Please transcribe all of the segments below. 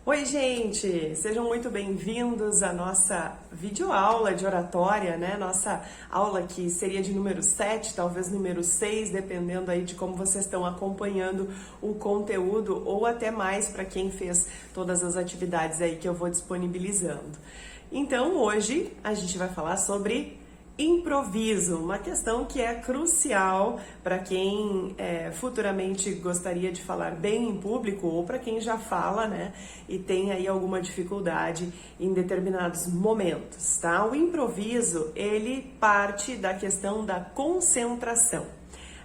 Oi, gente! Sejam muito bem-vindos à nossa videoaula de oratória, né? Nossa aula que seria de número 7, talvez número 6, dependendo aí de como vocês estão acompanhando o conteúdo, ou até mais para quem fez todas as atividades aí que eu vou disponibilizando. Então, hoje a gente vai falar sobre improviso, uma questão que é crucial para quem futuramente gostaria de falar bem em público ou para quem já fala, né, e tem aí alguma dificuldade em determinados momentos, tá? O improviso, ele parte da questão da concentração.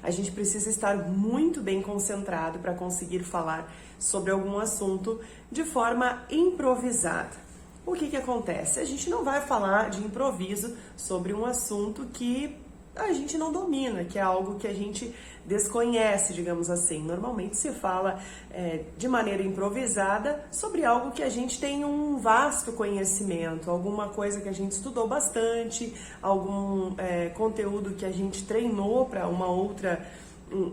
A gente precisa estar muito bem concentrado para conseguir falar sobre algum assunto de forma improvisada. O que acontece? A gente não vai falar de improviso sobre um assunto que a gente não domina, que é algo que a gente desconhece, digamos assim. Normalmente se fala de maneira improvisada sobre algo que a gente tem um vasto conhecimento, alguma coisa que a gente estudou bastante, algum conteúdo que a gente treinou para uma outra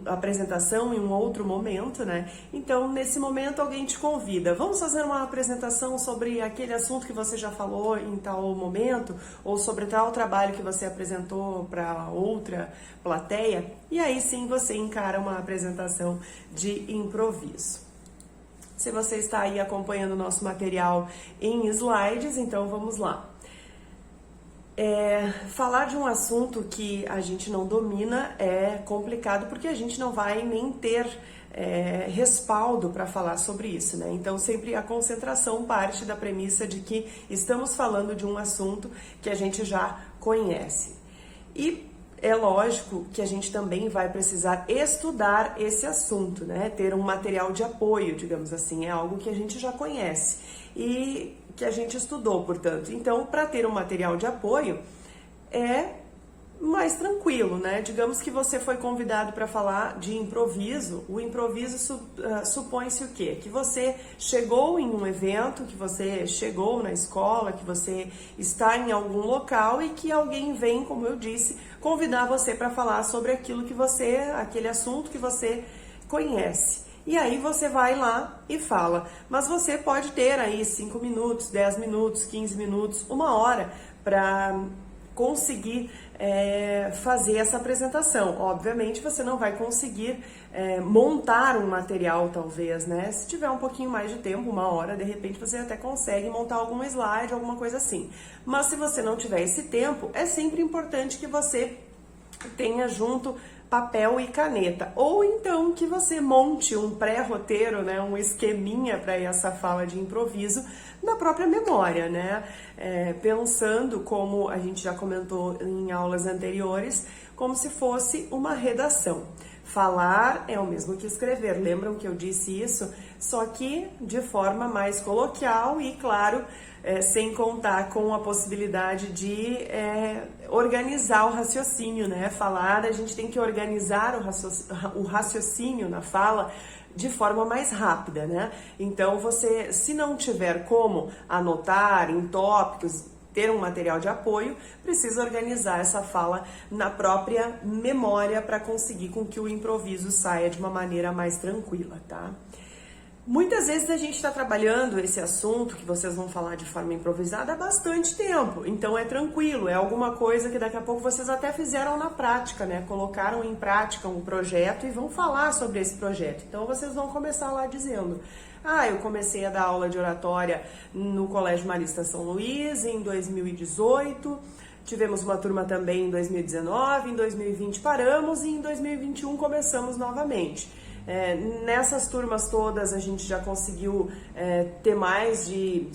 apresentação em um outro momento, né? Então, nesse momento, alguém te convida. Vamos fazer uma apresentação sobre aquele assunto que você já falou em tal momento, ou sobre tal trabalho que você apresentou para outra plateia. E aí sim você encara uma apresentação de improviso. Se você está aí acompanhando o nosso material em slides, então vamos lá. Falar de um assunto que a gente não domina é complicado porque a gente não vai nem ter respaldo para falar sobre isso, né? Então sempre a concentração parte da premissa de que estamos falando de um assunto que a gente já conhece. E é lógico que a gente também vai precisar estudar esse assunto, né? Ter um material de apoio, digamos assim, é algo que a gente já conhece e que a gente estudou, portanto. Então, para ter um material de apoio, é mais tranquilo, né? Digamos que você foi convidado para falar de improviso. O improviso supõe-se o quê? Que você chegou em um evento, que você chegou na escola, que você está em algum local e que alguém vem, como eu disse, convidar você para falar sobre aquilo que aquele assunto que você conhece. E aí você vai lá e fala. Mas você pode ter aí 5 minutos, 10 minutos, 15 minutos, 1 hora para conseguir fazer essa apresentação. Obviamente você não vai conseguir montar um material, talvez, né? Se tiver um pouquinho mais de tempo, 1 hora, de repente você até consegue montar algum slide, alguma coisa assim. Mas se você não tiver esse tempo, é sempre importante que você tenha junto papel e caneta, ou então que você monte um pré-roteiro, né, um esqueminha para essa fala de improviso na própria memória, né, pensando, como a gente já comentou em aulas anteriores, como se fosse uma redação. Falar é o mesmo que escrever, lembram que eu disse isso? Só que de forma mais coloquial e, claro, sem contar com a possibilidade de organizar o raciocínio, né? Falar, a gente tem que organizar o raciocínio na fala de forma mais rápida, né? Então, você, se não tiver como anotar em tópicos, ter um material de apoio, precisa organizar essa fala na própria memória para conseguir com que o improviso saia de uma maneira mais tranquila, tá? Muitas vezes a gente está trabalhando esse assunto que vocês vão falar de forma improvisada há bastante tempo, então é tranquilo, é alguma coisa que daqui a pouco vocês até fizeram na prática, né? Colocaram em prática um projeto e vão falar sobre esse projeto. Então vocês vão começar lá dizendo: eu comecei a dar aula de oratória no Colégio Marista São Luís em 2018, tivemos uma turma também em 2019, em 2020 paramos e em 2021 começamos novamente. Nessas turmas todas a gente já conseguiu ter mais de,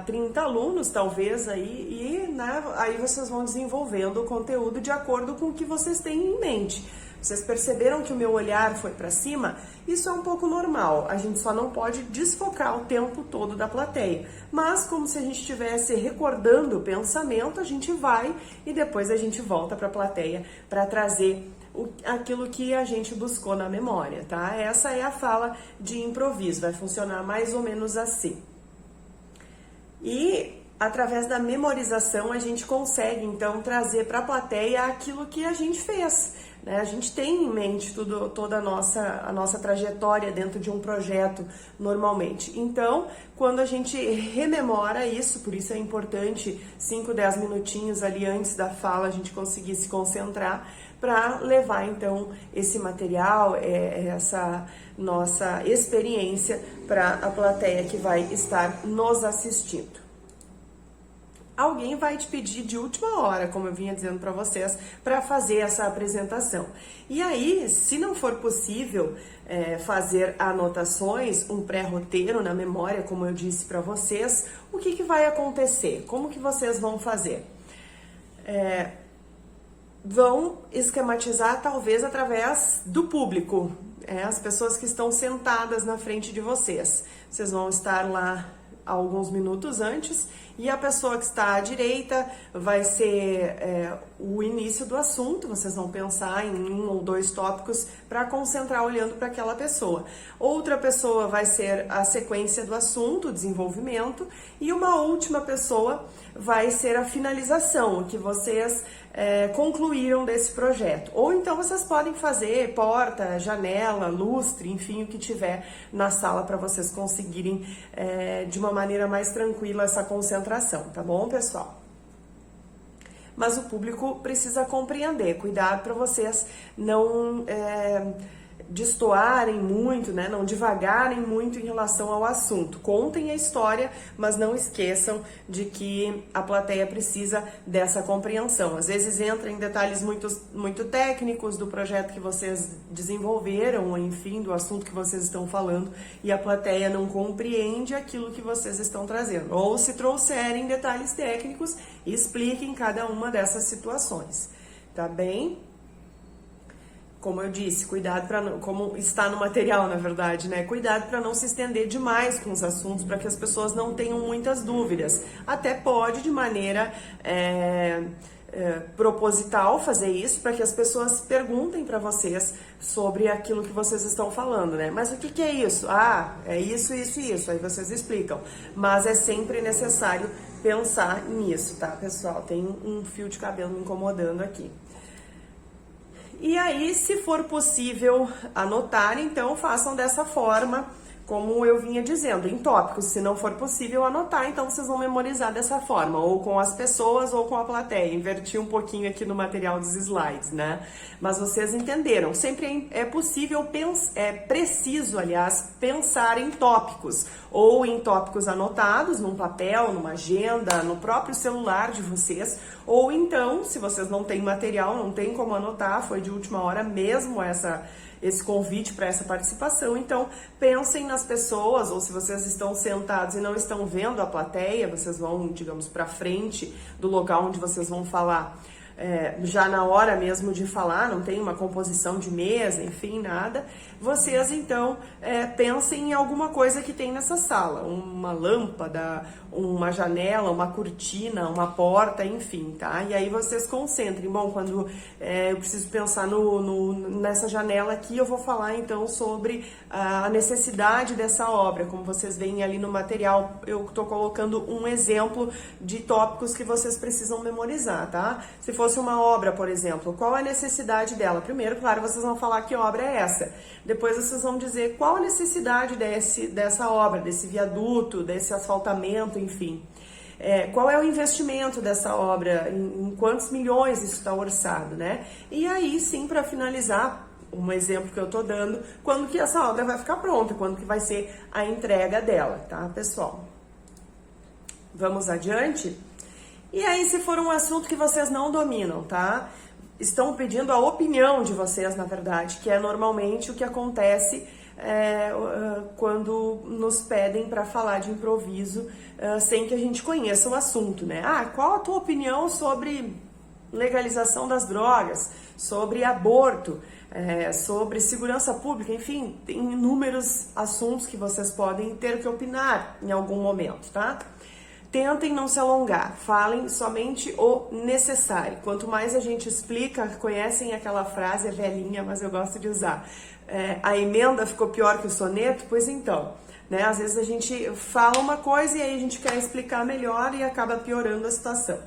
30 alunos talvez aí, e né, aí vocês vão desenvolvendo o conteúdo de acordo com o que vocês têm em mente. Vocês perceberam que o meu olhar foi para cima? Isso é um pouco normal, a gente só não pode desfocar o tempo todo da plateia. Mas como se a gente estivesse recordando o pensamento, a gente vai e depois a gente volta para a plateia para trazer aquilo que a gente buscou na memória, tá? Essa é a fala de improviso, vai funcionar mais ou menos assim. E através da memorização a gente consegue então trazer para a plateia aquilo que a gente fez. né? A gente tem em mente toda a nossa trajetória dentro de um projeto normalmente. Então, quando a gente rememora isso, por isso é importante 5, 10 minutinhos ali antes da fala a gente conseguir se concentrar para levar então esse material, essa nossa experiência para a plateia que vai estar nos assistindo. Alguém vai te pedir de última hora, como eu vinha dizendo para vocês, para fazer essa apresentação. E aí, se não for possível fazer anotações, um pré-roteiro na memória, como eu disse para vocês, o que vai acontecer? Como que vocês vão fazer? Vão esquematizar talvez através do público, as pessoas que estão sentadas na frente de vocês. Vocês vão estar lá alguns minutos antes e a pessoa que está à direita vai ser o início do assunto. Vocês vão pensar em 1 ou 2 tópicos para concentrar olhando para aquela pessoa. Outra pessoa vai ser a sequência do assunto, o desenvolvimento, e uma última pessoa vai ser a finalização, o que vocês concluíram desse projeto. Ou então vocês podem fazer porta, janela, lustre, enfim, o que tiver na sala para vocês conseguirem de uma maneira mais tranquila essa concentração, tá bom, pessoal? Mas o público precisa compreender, cuidado para vocês não destoarem muito, né? Não divagarem muito em relação ao assunto. Contem a história, mas não esqueçam de que a plateia precisa dessa compreensão. Às vezes entra em detalhes muito técnicos do projeto que vocês desenvolveram, ou enfim, do assunto que vocês estão falando, e a plateia não compreende aquilo que vocês estão trazendo. Ou se trouxerem detalhes técnicos, expliquem cada uma dessas situações, tá bem? Como eu disse, cuidado para não, como está no material, na verdade, né? Cuidado para não se estender demais com os assuntos, para que as pessoas não tenham muitas dúvidas. Até pode, de maneira proposital, fazer isso, para que as pessoas perguntem para vocês sobre aquilo que vocês estão falando, né? Mas o que é isso? Ah, é isso, isso e isso. Aí vocês explicam. Mas é sempre necessário pensar nisso, tá, pessoal? Tem um fio de cabelo me incomodando aqui. E aí, se for possível anotar, então façam dessa forma, como eu vinha dizendo, em tópicos. Se não for possível anotar, então vocês vão memorizar dessa forma, ou com as pessoas ou com a plateia. Inverti um pouquinho aqui no material dos slides, né? Mas vocês entenderam. Sempre é possível, é preciso, aliás, pensar em tópicos, ou em tópicos anotados num papel, numa agenda, no próprio celular de vocês, ou então, se vocês não têm material, não tem como anotar, foi de última hora mesmo esse convite para essa participação, então pensem nas pessoas, ou se vocês estão sentados e não estão vendo a plateia, vocês vão, digamos, para frente do local onde vocês vão falar, já na hora mesmo de falar, não tem uma composição de mesa, enfim, nada, vocês então pensem em alguma coisa que tem nessa sala, uma lâmpada, uma janela, uma cortina, uma porta, enfim, tá? E aí vocês concentrem. Bom, quando eu preciso pensar nessa janela aqui, eu vou falar então sobre a necessidade dessa obra. Como vocês veem ali no material, eu tô colocando um exemplo de tópicos que vocês precisam memorizar, tá? Se fosse uma obra, por exemplo, qual a necessidade dela? Primeiro, claro, vocês vão falar que obra é essa. Depois vocês vão dizer qual a necessidade dessa obra, desse viaduto, desse asfaltamento, enfim. Qual é o investimento dessa obra, em quantos milhões isso está orçado, né? E aí sim, para finalizar, um exemplo que eu tô dando, quando que essa obra vai ficar pronta, quando que vai ser a entrega dela, tá, pessoal? Vamos adiante? E aí, se for um assunto que vocês não dominam, tá? Estão pedindo a opinião de vocês, na verdade, que é normalmente o que acontece quando nos pedem para falar de improviso sem que a gente conheça o assunto, né? Ah, qual a tua opinião sobre legalização das drogas, sobre aborto, sobre segurança pública, enfim, tem inúmeros assuntos que vocês podem ter que opinar em algum momento, tá? Tentem não se alongar, falem somente o necessário. Quanto mais a gente explica, conhecem aquela frase, é velhinha, mas eu gosto de usar. A emenda ficou pior que o soneto? Pois então, né? Às vezes a gente fala uma coisa e aí a gente quer explicar melhor e acaba piorando a situação.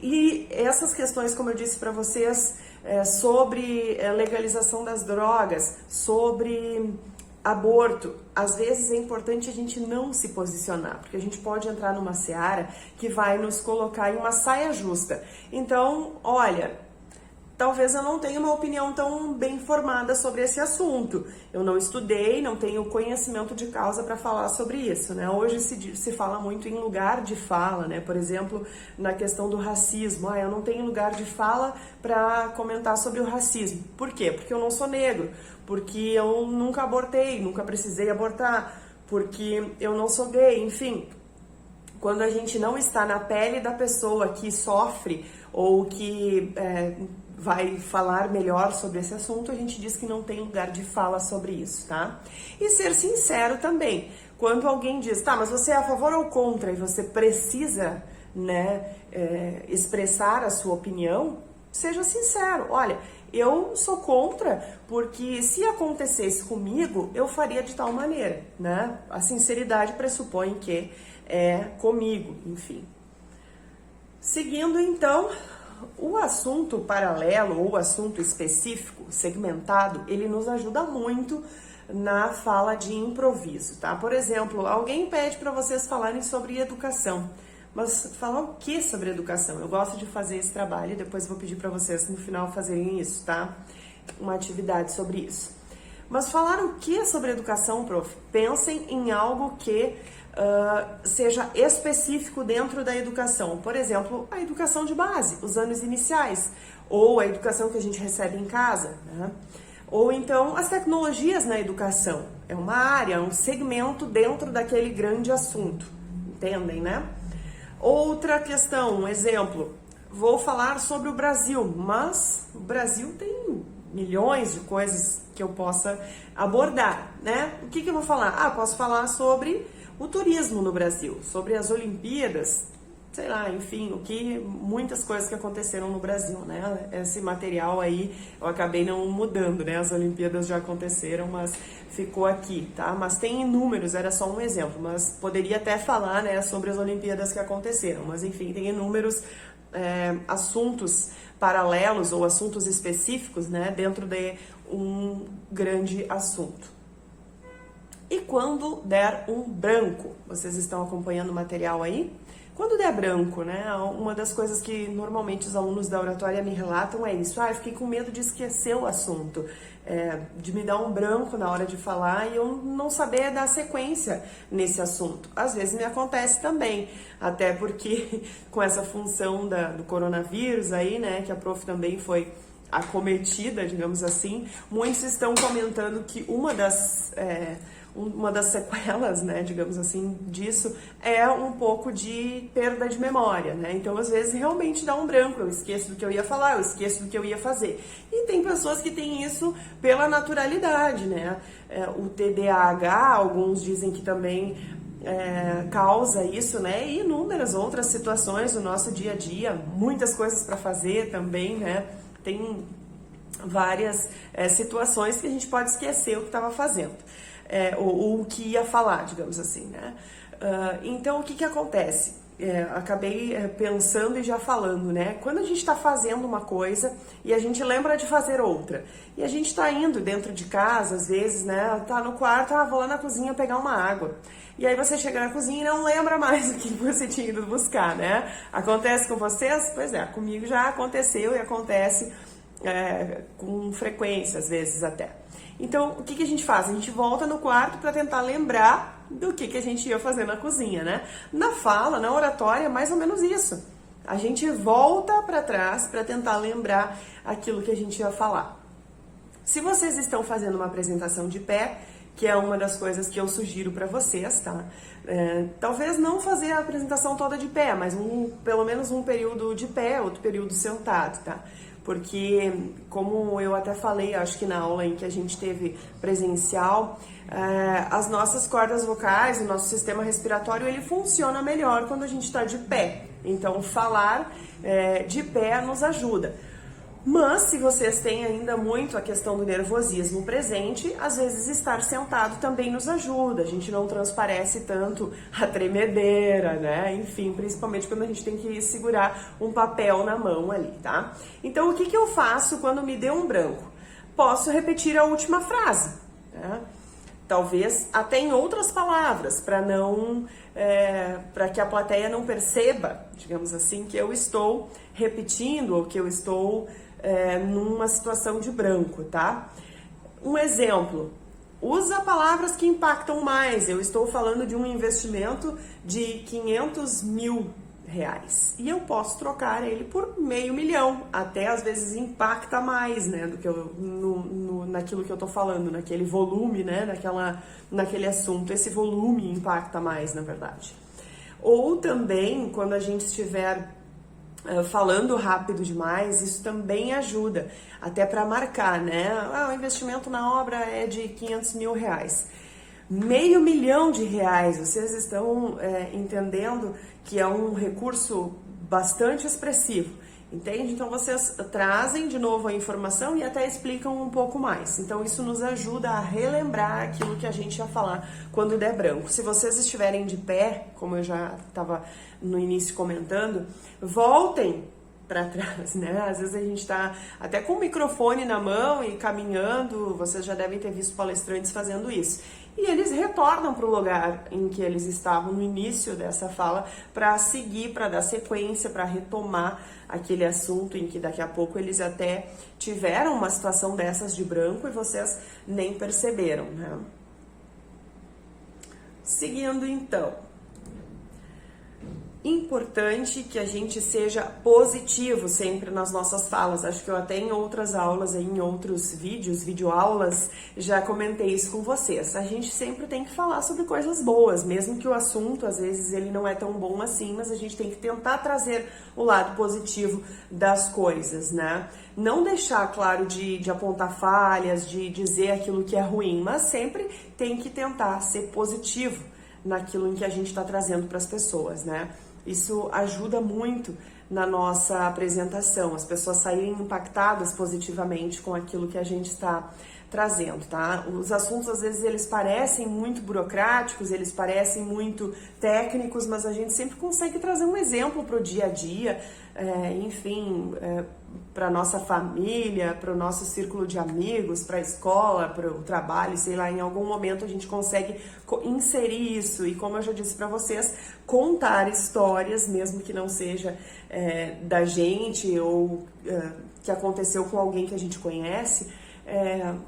E essas questões, como eu disse para vocês, sobre legalização das drogas, sobre aborto. Às vezes é importante a gente não se posicionar, porque a gente pode entrar numa seara que vai nos colocar em uma saia justa. Então, olha, talvez eu não tenha uma opinião tão bem formada sobre esse assunto. Eu não estudei, não tenho conhecimento de causa para falar sobre isso, né? Hoje se fala muito em lugar de fala, né? Por exemplo, na questão do racismo. Eu não tenho lugar de fala para comentar sobre o racismo. Por quê? Porque eu não sou negro, porque eu nunca abortei, nunca precisei abortar, porque eu não sou gay, enfim. Quando a gente não está na pele da pessoa que sofre ou que vai falar melhor sobre esse assunto, a gente diz que não tem lugar de fala sobre isso, tá? E ser sincero também. Quando alguém diz, tá, mas você é a favor ou contra, e você precisa, né, expressar a sua opinião, seja sincero. Olha, eu sou contra porque se acontecesse comigo, eu faria de tal maneira, né? A sinceridade pressupõe que é comigo, enfim. Seguindo, então, o assunto paralelo ou assunto específico, segmentado, ele nos ajuda muito na fala de improviso, tá? Por exemplo, alguém pede para vocês falarem sobre educação, mas falar o que sobre educação? Eu gosto de fazer esse trabalho e depois vou pedir para vocês no final fazerem isso, tá? Uma atividade sobre isso. Mas falar o que sobre educação, prof? Pensem em algo que seja específico dentro da educação. Por exemplo, a educação de base, os anos iniciais, ou a educação que a gente recebe em casa, né? Ou então as tecnologias na educação. É uma área, um segmento dentro daquele grande assunto. Entendem, né? Outra questão, um exemplo. Vou falar sobre o Brasil, mas o Brasil tem milhões de coisas que eu possa abordar, né? O que eu vou falar? Posso falar sobre o turismo no Brasil, sobre as Olimpíadas, sei lá, enfim, muitas coisas que aconteceram no Brasil, né? Esse material aí eu acabei não mudando, né? As Olimpíadas já aconteceram, mas ficou aqui, tá? Mas tem inúmeros, era só um exemplo, mas poderia até falar, né, sobre as Olimpíadas que aconteceram, mas enfim, tem inúmeros assuntos paralelos ou assuntos específicos, né, dentro de um grande assunto. E quando der um branco, vocês estão acompanhando o material aí? Quando der branco, né, uma das coisas que normalmente os alunos da oratória me relatam é isso. Eu fiquei com medo de esquecer o assunto, de me dar um branco na hora de falar e eu não saber dar sequência nesse assunto. Às vezes me acontece também, até porque com essa função do coronavírus aí, né, que a prof também foi acometida, digamos assim, muitos estão comentando que uma das sequelas, né, digamos assim, disso é um pouco de perda de memória, né? Então, às vezes, realmente dá um branco, eu esqueço do que eu ia falar, eu esqueço do que eu ia fazer. E tem pessoas que têm isso pela naturalidade, né? O TDAH, alguns dizem que também causa isso, né? E inúmeras outras situações do nosso dia a dia, muitas coisas para fazer também, né? Tem várias situações que a gente pode esquecer o que estava fazendo. Ou o que ia falar, digamos assim, né? Então, o que acontece? Acabei pensando e já falando, né? Quando a gente está fazendo uma coisa e a gente lembra de fazer outra, e a gente está indo dentro de casa, às vezes, né? Tá no quarto, vou lá na cozinha pegar uma água. E aí você chega na cozinha e não lembra mais o que você tinha ido buscar, né? Acontece com vocês? Pois comigo já aconteceu e acontece com frequência, às vezes até. Então, o que a gente faz? A gente volta no quarto para tentar lembrar do que a gente ia fazer na cozinha, né? Na fala, na oratória, é mais ou menos isso. A gente volta para trás para tentar lembrar aquilo que a gente ia falar. Se vocês estão fazendo uma apresentação de pé, que é uma das coisas que eu sugiro para vocês, tá? Talvez não fazer a apresentação toda de pé, mas pelo menos um período de pé, outro período sentado, tá? Porque, como eu até falei, acho que na aula em que a gente teve presencial, as nossas cordas vocais, o nosso sistema respiratório, ele funciona melhor quando a gente está de pé. Então, falar de pé nos ajuda. Mas se vocês têm ainda muito a questão do nervosismo presente, às vezes estar sentado também nos ajuda. A gente não transparece tanto a tremedeira, né? Enfim, principalmente quando a gente tem que segurar um papel na mão ali, tá? Então, o que eu faço quando me deu um branco? Posso repetir a última frase, né? Talvez até em outras palavras, para que a plateia não perceba, digamos assim, que eu estou repetindo ou que eu estou numa situação de branco, tá? Um exemplo, usa palavras que impactam mais. Eu estou falando de um investimento de 500 mil reais e eu posso trocar ele por $500 mil, até às vezes impacta mais, né, do que naquilo que eu tô falando, naquele volume, né, naquele assunto. Esse volume impacta mais, na verdade. Ou também, quando a gente estiver falando rápido demais, isso também ajuda, até para marcar, né? O investimento na obra é de 500 mil reais. $500 mil, vocês estão entendendo que é um recurso bastante expressivo, entende? Então vocês trazem de novo a informação e até explicam um pouco mais. Então isso nos ajuda a relembrar aquilo que a gente ia falar quando der branco. Se vocês estiverem de pé, como eu já estava no início comentando, voltem para trás, né? Às vezes a gente tá até com o microfone na mão e caminhando, vocês já devem ter visto palestrantes fazendo isso. E eles retornam para o lugar em que eles estavam no início dessa fala para seguir, para dar sequência, para retomar aquele assunto em que daqui a pouco eles até tiveram uma situação dessas de branco e vocês nem perceberam, né? Seguindo então. Importante que a gente seja positivo sempre nas nossas falas. Acho que eu até em outras aulas, em outros videoaulas, já comentei isso com vocês. A gente sempre tem que falar sobre coisas boas, mesmo que o assunto, às vezes, ele não é tão bom assim, mas a gente tem que tentar trazer o lado positivo das coisas, né? Não deixar, claro, de apontar falhas, de dizer aquilo que é ruim, mas sempre tem que tentar ser positivo naquilo em que a gente está trazendo para as pessoas, né? Isso ajuda muito na nossa apresentação, as pessoas saírem impactadas positivamente com aquilo que a gente está trazendo, tá? Os assuntos, às vezes, eles parecem muito burocráticos, eles parecem muito técnicos, mas a gente sempre consegue trazer um exemplo para o dia a dia, enfim, para nossa família, para o nosso círculo de amigos, para a escola, para o trabalho, sei lá, em algum momento a gente consegue inserir isso e, como eu já disse para vocês, contar histórias, mesmo que não seja da gente ou que aconteceu com alguém que a gente conhece,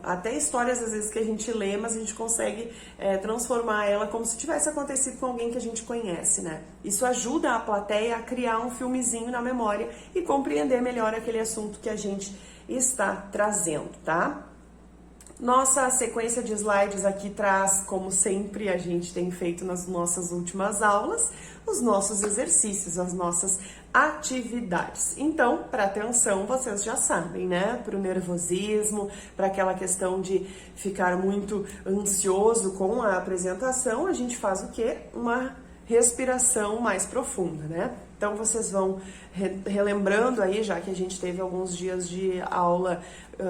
até histórias às vezes que a gente lê, mas a gente consegue transformar ela como se tivesse acontecido com alguém que a gente conhece, né? Isso ajuda a plateia a criar um filmezinho na memória e compreender melhor aquele assunto que a gente está trazendo, tá? Nossa sequência de slides aqui traz, como sempre a gente tem feito nas nossas últimas aulas, os nossos exercícios, as nossas atividades. Então, para atenção, vocês já sabem, né? Para o nervosismo, para aquela questão de ficar muito ansioso com a apresentação, a gente faz o quê? Uma respiração mais profunda, né? Então, vocês vão relembrando aí, já que a gente teve alguns dias de aula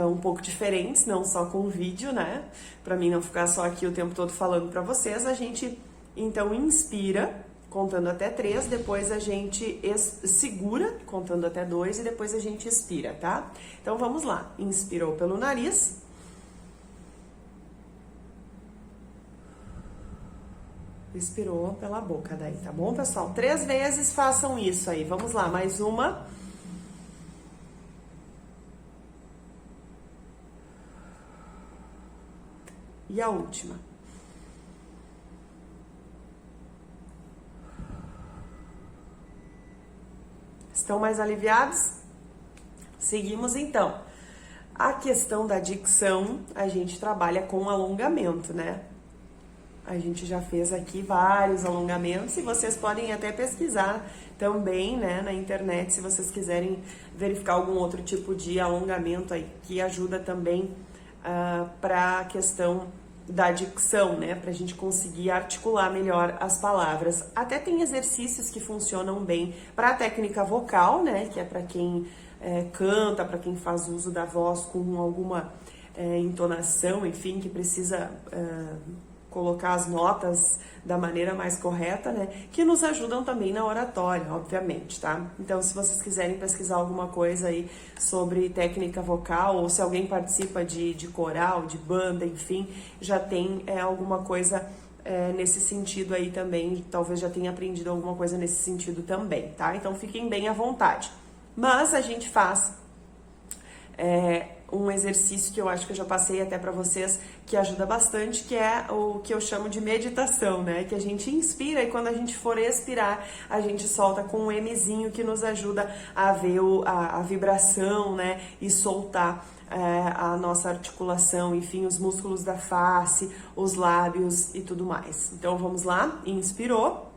um pouco diferentes, não só com vídeo, né? Para mim não ficar só aqui o tempo todo falando para vocês, a gente então inspira, contando até 3, depois a gente segura, contando até 2 e depois a gente expira, tá? Então vamos lá. Inspirou pelo nariz. Expirou pela boca daí, tá bom, pessoal? 3 vezes façam isso aí. Vamos lá, mais uma. E a última. Estão mais aliviados? Seguimos então. A questão da dicção, a gente trabalha com alongamento, né? A gente já fez aqui vários alongamentos e vocês podem até pesquisar também, né, na internet, se vocês quiserem verificar algum outro tipo de alongamento aí, que ajuda também para a questão da dicção, né, para a gente conseguir articular melhor as palavras. Até tem exercícios que funcionam bem para a técnica vocal, né, que é para quem canta, para quem faz uso da voz com alguma entonação, enfim, que precisa colocar as notas da maneira mais correta, né? Que nos ajudam também na oratória, obviamente, tá? Então, se vocês quiserem pesquisar alguma coisa aí sobre técnica vocal, ou se alguém participa de coral, de banda, enfim, já tem alguma coisa nesse sentido aí também, talvez já tenha aprendido alguma coisa nesse sentido também, tá? Então, fiquem bem à vontade. Mas a gente faz um exercício que eu acho que eu já passei até para vocês, que ajuda bastante, que é o que eu chamo de meditação, né? Que a gente inspira e quando a gente for expirar, a gente solta com um Mzinho que nos ajuda a ver a vibração, né? E soltar a nossa articulação, enfim, os músculos da face, os lábios e tudo mais. Então vamos lá, inspirou.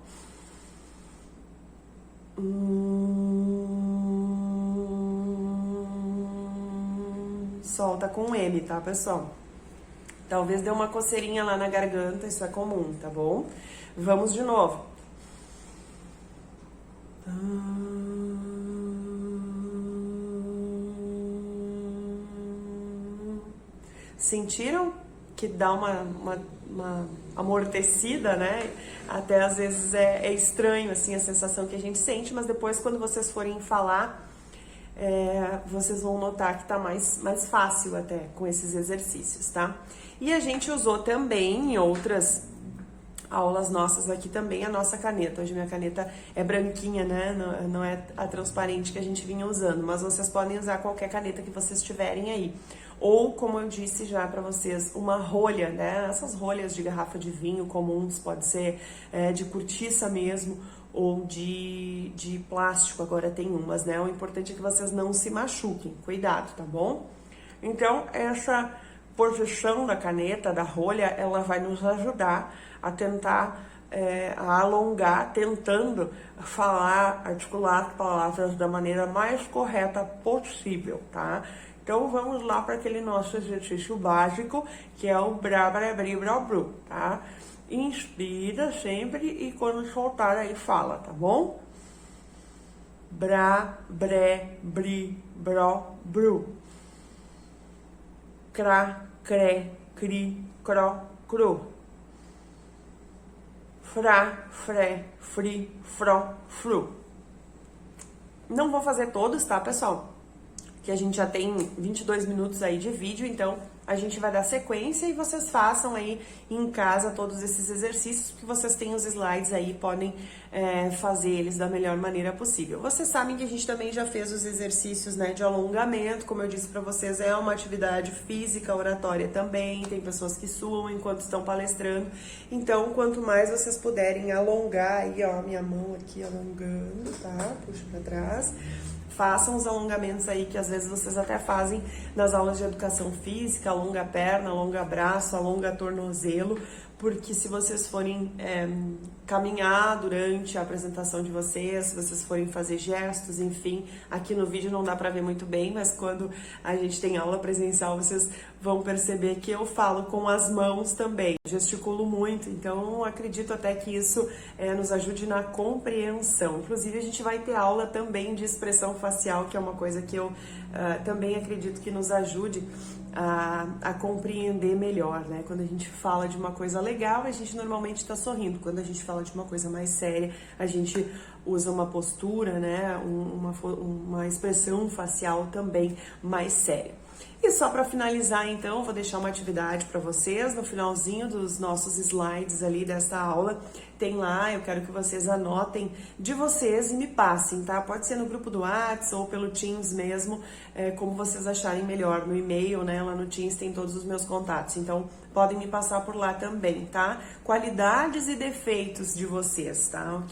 Solta com M, tá, pessoal? Talvez dê uma coceirinha lá na garganta, isso é comum, tá bom? Vamos de novo. Sentiram que dá uma amortecida, né? Até às vezes é estranho, assim, a sensação que a gente sente, mas depois quando vocês forem falar, vocês vão notar que tá mais fácil até com esses exercícios, tá? E a gente usou também em outras aulas nossas aqui também a nossa caneta. Hoje minha caneta é branquinha, né? Não é a transparente que a gente vinha usando, mas vocês podem usar qualquer caneta que vocês tiverem aí. Ou, como eu disse já pra vocês, uma rolha, né? Essas rolhas de garrafa de vinho comuns, pode ser de cortiça mesmo, ou de plástico, agora tem umas, né? O importante é que vocês não se machuquem, cuidado, tá bom? Então, essa posição da caneta, da rolha, ela vai nos ajudar a tentar a alongar, tentando falar, articular as palavras da maneira mais correta possível, tá? Então, vamos lá para aquele nosso exercício básico, que é o brá, brá, bri, brá, bru, tá? Inspira sempre e quando soltar aí fala, tá bom? Brá, bré, bri, bró, bru. Crá, cré, cri, cró, cru. Frá, fré, fri, fró, fru. Não vou fazer todos, tá, pessoal? Que a gente já tem 22 minutos aí de vídeo, então a gente vai dar sequência e vocês façam aí em casa todos esses exercícios, porque vocês têm os slides aí, podem fazer eles da melhor maneira possível. Vocês sabem que a gente também já fez os exercícios, né, de alongamento, como eu disse pra vocês, é uma atividade física, oratória também, tem pessoas que suam enquanto estão palestrando, então quanto mais vocês puderem alongar aí, ó, minha mão aqui alongando, tá, puxa pra trás. Façam os alongamentos aí que às vezes vocês até fazem nas aulas de educação física, alonga a perna, alonga braço, alonga tornozelo, porque se vocês forem caminhar durante a apresentação de vocês, se vocês forem fazer gestos, enfim, aqui no vídeo não dá pra ver muito bem, mas quando a gente tem aula presencial, vocês vão perceber que eu falo com as mãos também, gesticulo muito, então acredito até que isso nos ajude na compreensão. Inclusive a gente vai ter aula também de expressão facial, que é uma coisa que eu também acredito que nos ajude a compreender melhor, né? Quando a gente fala de uma coisa legal, a gente normalmente está sorrindo. Quando a gente fala de uma coisa mais séria, a gente usa uma postura, né? Uma expressão facial também mais séria. E só para finalizar, então, vou deixar uma atividade para vocês no finalzinho dos nossos slides ali dessa aula. Tem lá, eu quero que vocês anotem de vocês e me passem, tá? Pode ser no grupo do WhatsApp ou pelo Teams mesmo, como vocês acharem melhor. No e-mail, né? Lá no Teams tem todos os meus contatos, então podem me passar por lá também, tá? Qualidades e defeitos de vocês, tá?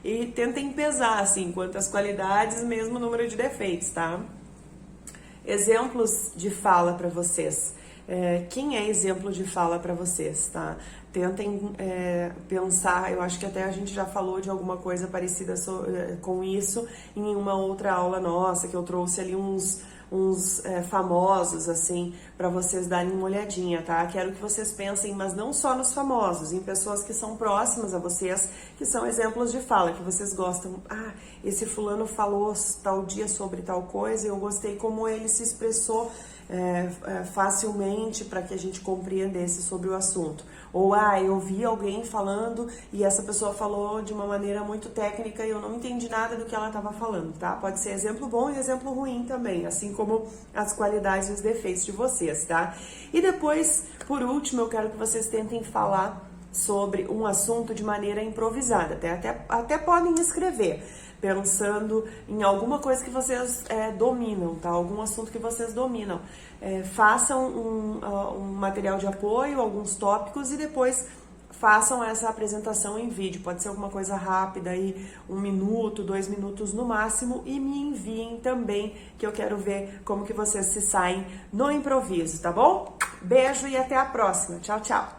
E tentem pesar, assim, quantas qualidades, mesmo número de defeitos, tá? Exemplos de fala para vocês. Quem é exemplo de fala para vocês, tá? Tentem pensar, eu acho que até a gente já falou de alguma coisa parecida com isso em uma outra aula nossa, que eu trouxe ali uns uns famosos, assim, para vocês darem uma olhadinha, tá? Quero que vocês pensem, mas não só nos famosos, em pessoas que são próximas a vocês, que são exemplos de fala, que vocês gostam. Ah, esse fulano falou tal dia sobre tal coisa, eu gostei como ele se expressou facilmente para que a gente compreendesse sobre o assunto. Ou, eu vi alguém falando e essa pessoa falou de uma maneira muito técnica e eu não entendi nada do que ela estava falando, tá? Pode ser exemplo bom e exemplo ruim também, assim como as qualidades e os defeitos de vocês, tá? E depois, por último, eu quero que vocês tentem falar sobre um assunto de maneira improvisada, até podem escrever, pensando em alguma coisa que vocês dominam, tá? Algum assunto que vocês dominam. Façam um material de apoio, alguns tópicos e depois façam essa apresentação em vídeo. Pode ser alguma coisa rápida, aí 1 minuto, 2 minutos no máximo, e me enviem também, que eu quero ver como que vocês se saem no improviso, tá bom? Beijo e até a próxima. Tchau, tchau!